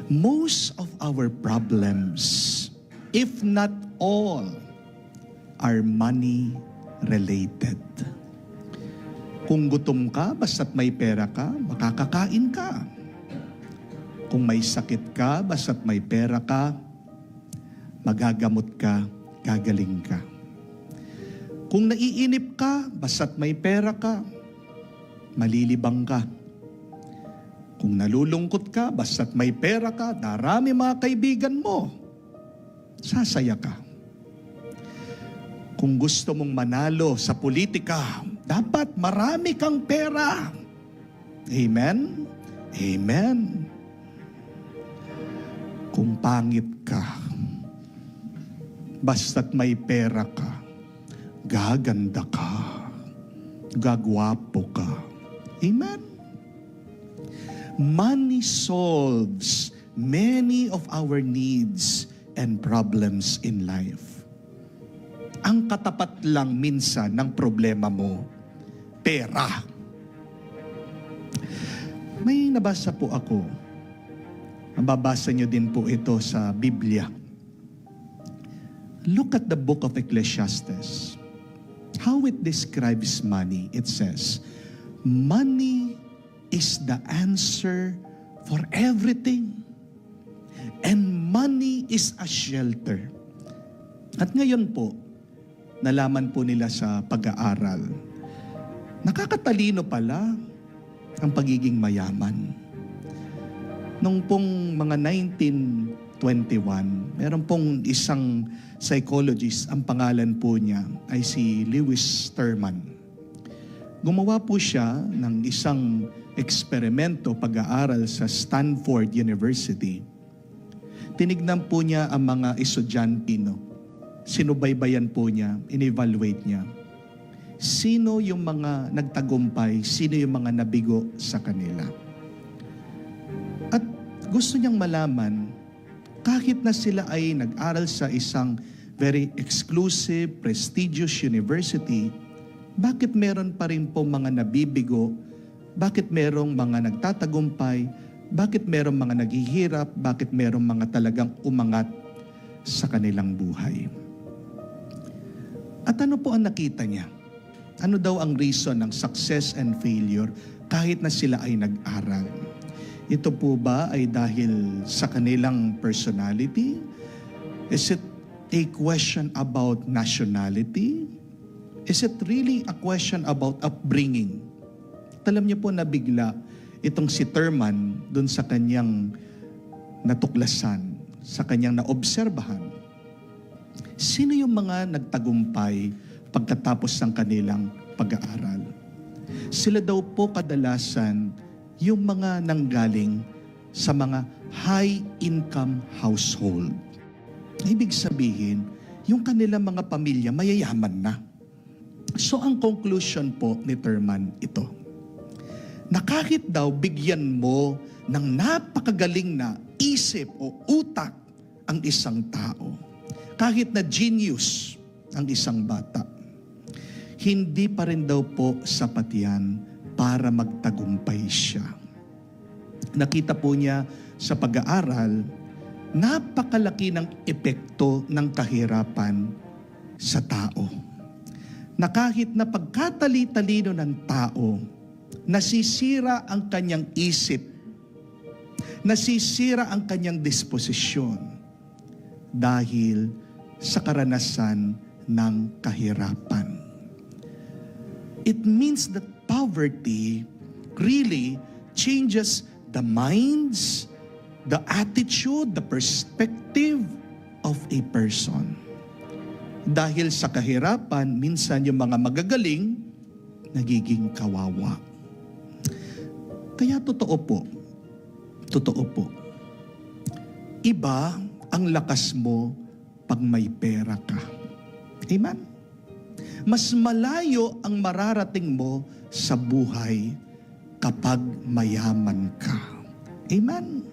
Most of our problems, if not all, are money-related. Kung gutom ka, basta't may pera ka, makakakain ka. Kung may sakit ka, basta't may pera ka, magagamot ka, gagaling ka. Kung naiinip ka, basta't may pera ka, malilibang ka. Kung nalulungkot ka, basta't may pera ka, darami mga kaibigan mo, sasaya ka. Kung gusto mong manalo sa politika, dapat marami kang pera. Amen? Amen. Kung pangit ka, basta't may pera ka, gaganda ka, gagwapo ka. Amen? Money solves many of our needs and problems in life. Ang katapat lang minsan ng problema mo, pera. May nabasa po ako. Mababasa nyo din po ito sa Biblia. Look at the book of Ecclesiastes. How it describes money. It says, money is the answer for everything. And money is a shelter. At ngayon po, nalaman po nila sa pag-aaral, nakakatalino pala ang pagiging mayaman. Nung pong mga 1921, meron pong isang psychologist, ang pangalan po niya ay si Lewis Terman. Gumawa po siya ng isang eksperimento, pag-aaral sa Stanford University. Tinignan po niya ang mga estudyante, sinubaybayan po niya, in-evaluate niya. Sino yung mga nagtagumpay, sino yung mga nabigo sa kanila. At gusto niyang malaman, kahit na sila ay nag-aral sa isang very exclusive, prestigious university, bakit meron pa rin po mga nabibigo? Bakit merong mga nagtatagumpay? Bakit merong mga naghihirap? Bakit merong mga talagang umangat sa kanilang buhay? At ano po ang nakita niya? Ano daw ang reason ng success and failure kahit na sila ay nag-aral? Ito po ba ay dahil sa kanilang personality? Is it a question about nationality? Is it really a question about upbringing? Alam niyo po na bigla itong si Terman dun sa kanyang natuklasan, sa kanyang naobserbahan. Sino yung mga nagtagumpay pagkatapos ng kanilang pag-aaral? Sila daw po kadalasan yung mga nanggaling sa mga high-income household. Ibig sabihin, yung kanilang mga pamilya mayayaman na. So ang conclusion po ni Terman ito, na kahit daw bigyan mo ng napakagaling na isip o utak ang isang tao, kahit na genius ang isang bata, hindi pa rin daw po sapat yan para magtagumpay siya. Nakita po niya sa pag-aaral, napakalaki ng epekto ng kahirapan sa tao. Na kahit na pagkatali-talino ng tao, nasisira ang kanyang isip, nasisira ang kanyang disposisyon dahil sa karanasan ng kahirapan. It means that poverty really changes the minds, the attitude, the perspective of a person. Dahil sa kahirapan, minsan yung mga magagaling, nagiging kawawa. Kaya totoo po, iba ang lakas mo pag may pera ka. Amen? Mas malayo ang mararating mo sa buhay kapag mayaman ka. Amen?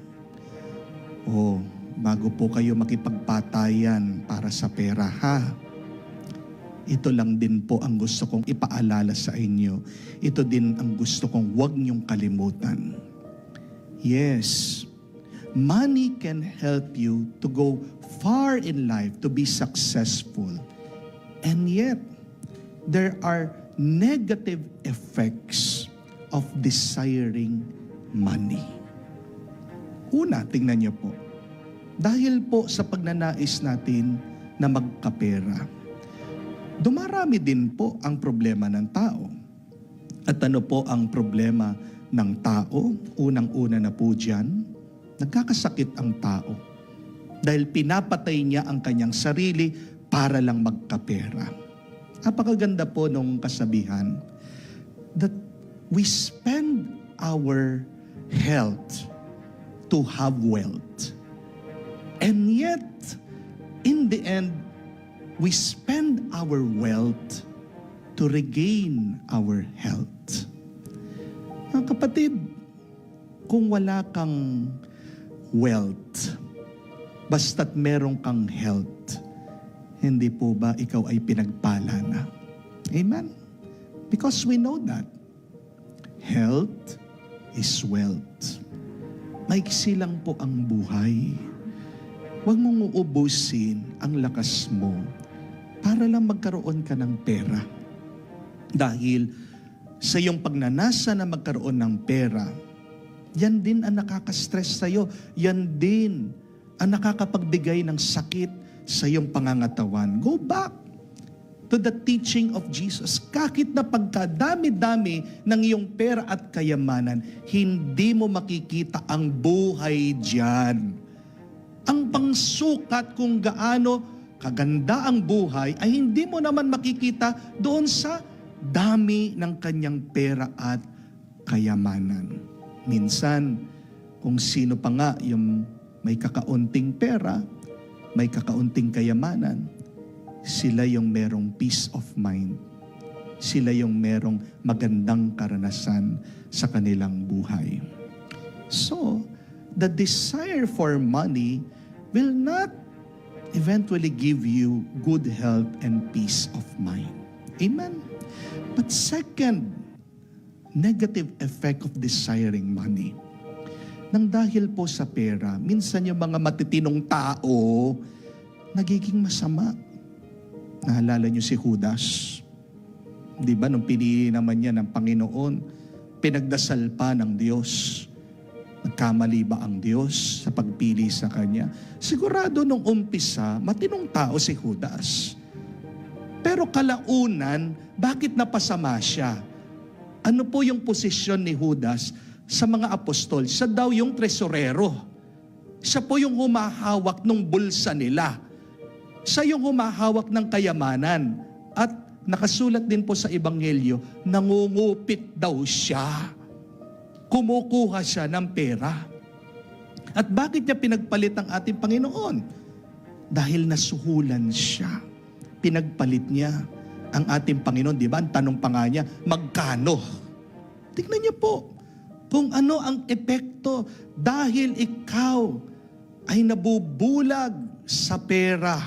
Bago po kayo makipagpatayan para sa pera, ito lang din po ang gusto kong ipaalala sa inyo. Ito din ang gusto kong huwag niyong kalimutan. Yes, money can help you to go far in life, to be successful. And yet, there are negative effects of desiring money. Una, tingnan niyo po. Dahil po sa pagnanais natin na magkapera, dumarami din po ang problema ng tao. At ano po ang problema ng tao? Unang-una na po dyan, nagkakasakit ang tao. Dahil pinapatay niya ang kanyang sarili para lang magkapera. Napakaganda po nung kasabihan that we spend our health to have wealth. And yet, in the end, we spend our wealth to regain our health. Mga kapatid, kung wala kang wealth, basta't meron kang health, hindi po ba ikaw ay pinagpala na? Amen? Because we know that health is wealth. Maiksi lang po ang buhay. Huwag mong uubusin ang lakas mo para lang magkaroon ka ng pera. Dahil sa iyong pagnanasa na magkaroon ng pera, yan din ang nakaka-stress sa'yo. Yan din ang nakakapagbigay ng sakit sa iyong pangangatawan. Go back to the teaching of Jesus. Kahit na pagkadami-dami ng iyong pera at kayamanan, hindi mo makikita ang buhay diyan. Ang pangsukat kung gaano kaganda ang buhay ay hindi mo naman makikita doon sa dami ng kanyang pera at kayamanan. Minsan, kung sino pa nga yung may kakaunting pera, may kakaunting kayamanan, sila yung merong peace of mind. Sila yung merong magandang karanasan sa kanilang buhay. So, the desire for money will not eventually give you good health and peace of mind. Amen? But second, negative effect of desiring money. Nang dahil po sa pera, minsan yung mga matitinong tao, nagiging masama. Naalala niyo si Judas? Di ba, nung pinili naman niya ng Panginoon, pinagdasal pa ng Diyos. Nagkamali ba ang Diyos sa pagpili sa kanya? Sigurado nung umpisa, matinong tao si Judas. Pero kalaunan, bakit napasama siya? Ano po yung posisyon ni Judas sa mga apostol? Siya daw yung tresorero. Siya po yung humahawak ng bulsa nila. Siya yung humahawak ng kayamanan. At nakasulat din po sa Ebanghelyo, nangungupit daw siya. Kumukuha siya ng pera. At bakit niya pinagpalit ang ating Panginoon? Dahil nasuhulan siya. Pinagpalit niya ang ating Panginoon. Di ba? Ang tanong pa nga niya, magkano? Tignan niyo po kung ano ang epekto dahil ikaw ay nabubulag sa pera.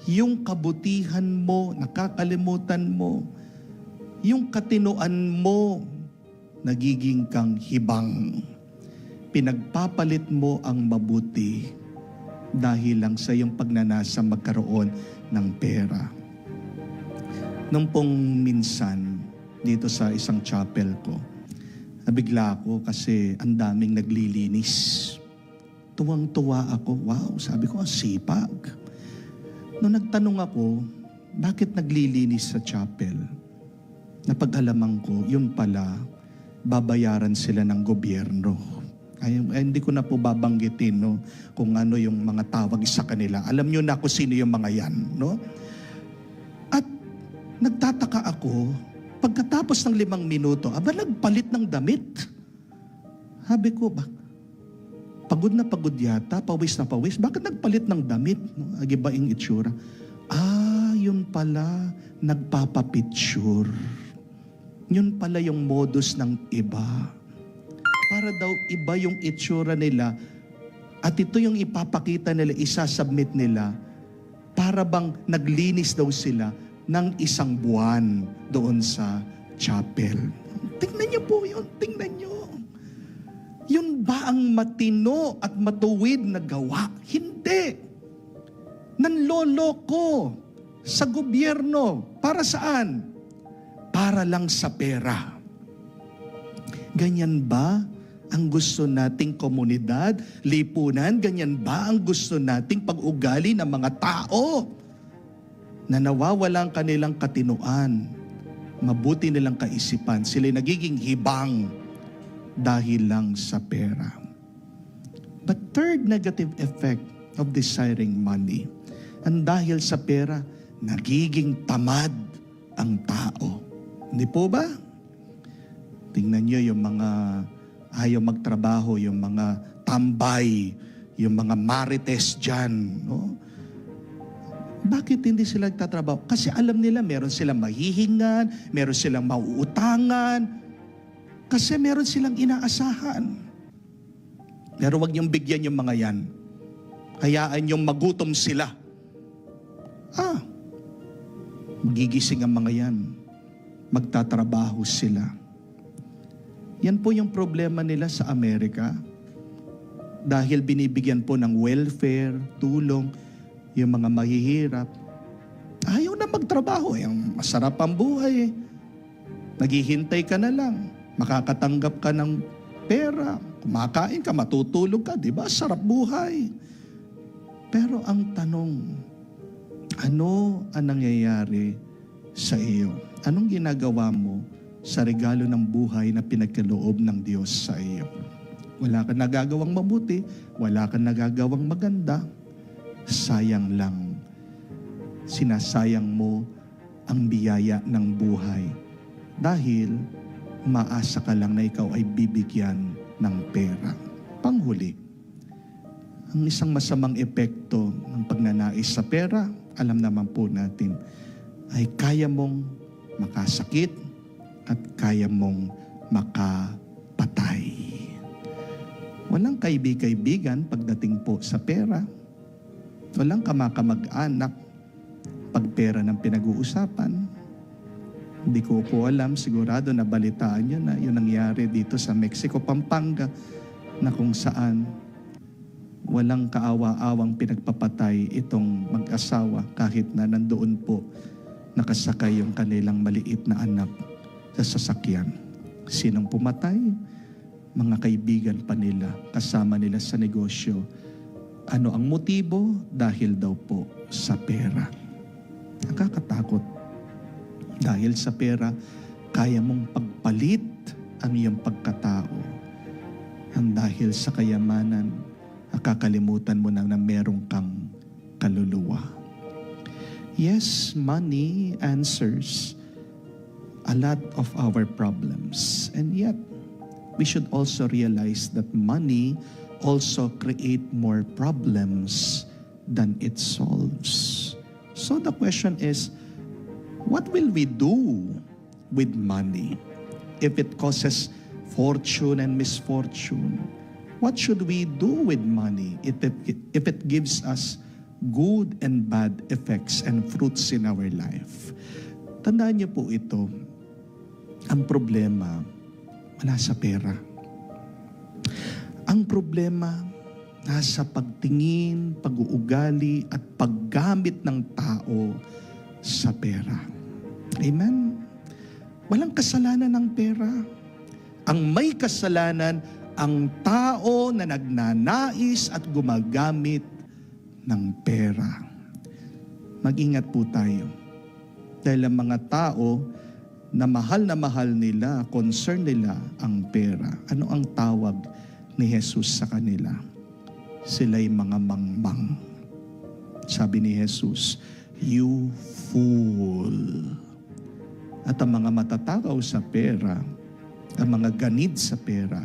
Yung kabutihan mo, nakakalimutan mo. Yung katinoan mo, nagiging kang hibang. Pinagpapalit mo ang mabuti dahil lang sa iyong pagnanasa magkaroon ng pera. Nung pong minsan, dito sa isang chapel ko, nabigla ako kasi ang daming naglilinis. Tuwang-tuwa ako, wow, sabi ko, sipag. Nung nagtanong ako, bakit naglilinis sa chapel? Napag-alaman ko, yun pala, babayaran sila ng gobyerno. Ay, hindi ko na po babanggitin no, kung ano yung mga tawag sa kanila. Alam nyo na kung sino yung mga yan. No? At nagtataka ako, pagkatapos ng 5 minuto, nagpalit ng damit. Sabi ko, pagod na pagod yata, pawis na pawis. Bakit nagpalit ng damit? No? Agibaing itsura. Yun pala, nagpapapicture. Yun pala yung modus ng iba. Para daw iba yung itsura nila at ito yung ipapakita nila, isasubmit nila para bang naglinis daw sila ng 1 buwan doon sa chapel. Tingnan niyo po yun, tingnan niyo. Yun ba ang matino at matuwid na gawa? Hindi. Nanloloko sa gobyerno. Para saan? Para lang sa pera. Ganyan ba ang gusto nating komunidad, lipunan? Ganyan ba ang gusto nating pag-ugali ng mga tao na nawawala ang kanilang katinuan, mabuti nilang kaisipan, sila nagiging hibang dahil lang sa pera? But third negative effect of desiring money, ang dahil sa pera, nagiging tamad ang tao. Hindi po ba? Tingnan nyo yung mga ayaw magtrabaho, yung mga tambay, yung mga marites dyan. No? Bakit hindi sila nagtatrabaho? Kasi alam nila meron silang mahihingan, meron silang mauutangan, kasi meron silang inaasahan. Pero wag niyong bigyan yung mga yan. Hayaan niyong magutom sila. Magigising ang mga yan. Magtatrabaho sila. Yan po yung problema nila sa Amerika. Dahil binibigyan po ng welfare, tulong, yung mga mahihirap. Ayaw na magtrabaho. Yung masarap ang buhay. Naghihintay ka na lang. Makakatanggap ka ng pera. Kumakain ka, matutulog ka. Diba? Sarap buhay. Pero ang tanong, ano ang nangyayari sa iyo? Anong ginagawa mo sa regalo ng buhay na pinagkaloob ng Diyos sa iyo? Wala kang nagagawang mabuti, wala kang nagagawang maganda, sayang lang. Sinasayang mo ang biyaya ng buhay dahil umaasa ka lang na ikaw ay bibigyan ng pera. Panghuli, ang isang masamang epekto ng pagnanais sa pera, alam naman po natin, ay kaya mong makasakit at kaya mong makapatay. Walang kaibig-kaibigan pagdating po sa pera. Walang kamakamag-anak pag pera ng pinag-uusapan. Hindi ko po alam, sigurado nabalitaan nyo na yung nangyari dito sa Mexico, Pampanga, na kung saan walang kaawa-awang pinagpapatay itong mag-asawa kahit na nandoon po nakasakay yung kanilang maliit na anak sa sasakyan. Sinong pumatay? Mga kaibigan pa nila, kasama nila sa negosyo. Ano ang motibo? Dahil daw po sa pera. Nakakatakot. Dahil sa pera, kaya mong pagpalit ang iyong pagkatao. Ang dahil sa kayamanan, nakakalimutan mo na merong kang kaluluwa. Yes, money answers a lot of our problems. And yet, we should also realize that money also create more problems than it solves. So the question is, what will we do with money? If it causes fortune and misfortune, what should we do with money if it gives us good and bad effects and fruits in our life? Tandaan niyo po ito, ang problema wala sa pera. Ang problema nasa pagtingin, pag-uugali at paggamit ng tao sa pera. Amen? Walang kasalanan ng pera. Ang may kasalanan, ang tao na nagnanais at gumagamit ng pera. Mag-ingat po tayo. Dahil ang mga tao na mahal nila, concern nila ang pera. Ano ang tawag ni Jesus sa kanila? Sila'y mga mangmang. Sabi ni Jesus, "You fool." At ang mga matatakaw sa pera, ang mga ganid sa pera,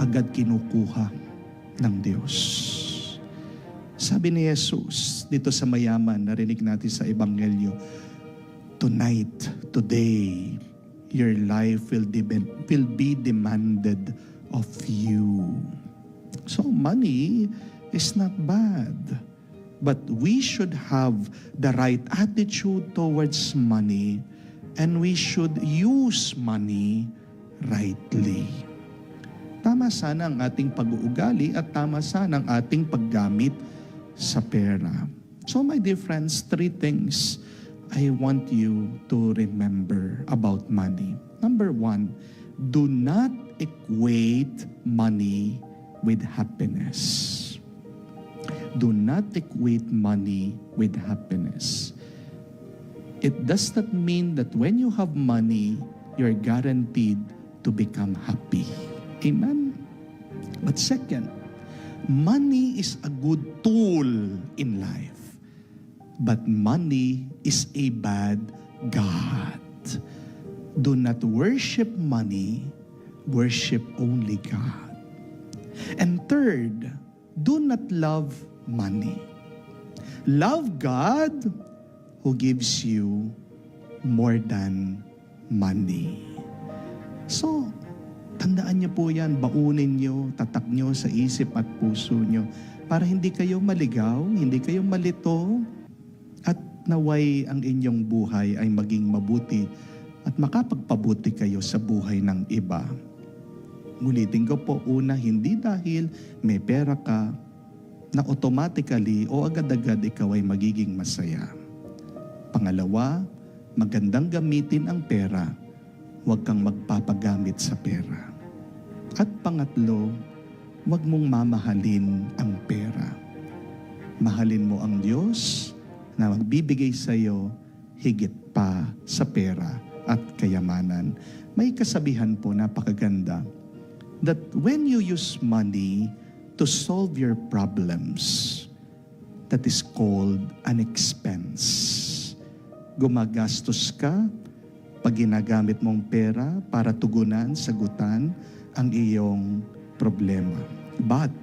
agad kinukuha ng Diyos. Sabi ni Jesus dito sa mayaman, narinig natin sa Ebanghelyo, tonight, today, your life will be demanded of you. So money is not bad, but we should have the right attitude towards money, and we should use money rightly. Tama sana ang ating pag-uugali at tama sana ang ating paggamit sa pera. So my dear friends, 3 things I want you to remember about money. Number 1, do not equate money with happiness. Do not equate money with happiness. It does not mean that when you have money, you're guaranteed to become happy. Amen? But second, money is a good tool in life. But money is a bad God. Do not worship money, worship only God. And third, do not love money. Love God who gives you more than money. So, tandaan niyo po yan, baunin niyo, tatak niyo sa isip at puso niyo para hindi kayo maligaw, hindi kayo malito, at naway ang inyong buhay ay maging mabuti at makapagpabuti kayo sa buhay ng iba. Ulitin ko po, una, hindi dahil may pera ka na automatically o agad-agad ikaw ay magiging masaya. Pangalawa, magandang gamitin ang pera, huwag kang magpapagamit sa pera. At pangatlo, huwag mong mamahalin ang pera. Mahalin mo ang Diyos na magbibigay sa iyo higit pa sa pera at kayamanan. May kasabihan po, napakaganda, that when you use money to solve your problems, that is called an expense. Gumagastos ka pag ginagamit mong pera para tugunan, sagutan ang iyong problema. But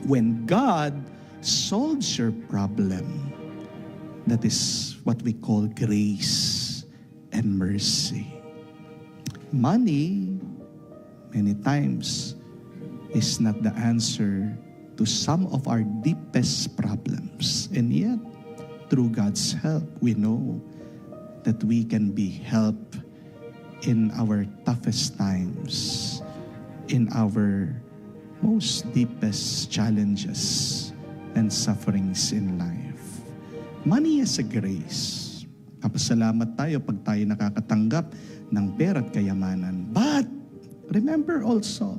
when God solves your problem, that is what we call grace and mercy. Money, many times, is not the answer to some of our deepest problems. And yet, through God's help, we know that we can be helped in our toughest times, in our most deepest challenges and sufferings in life. Money is a grace. Kapasalamat tayo pag tayo nakakatanggap ng pera at kayamanan. But, remember also,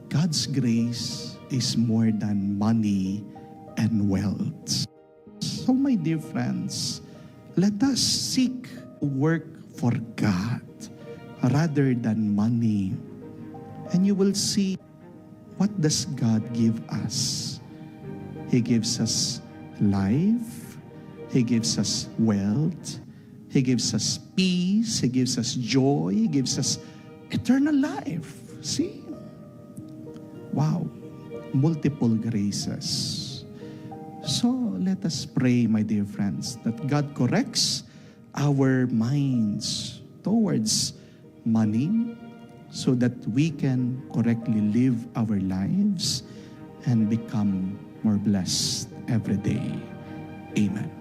God's grace is more than money and wealth. So my dear friends, let us seek work for God rather than money. And you will see, what does God give us? He gives us life. He gives us wealth. He gives us peace. He gives us joy. He gives us eternal life. See? Wow. Multiple graces. So, let us pray, my dear friends, that God corrects our minds towards money so that we can correctly live our lives and become more blessed every day. Amen.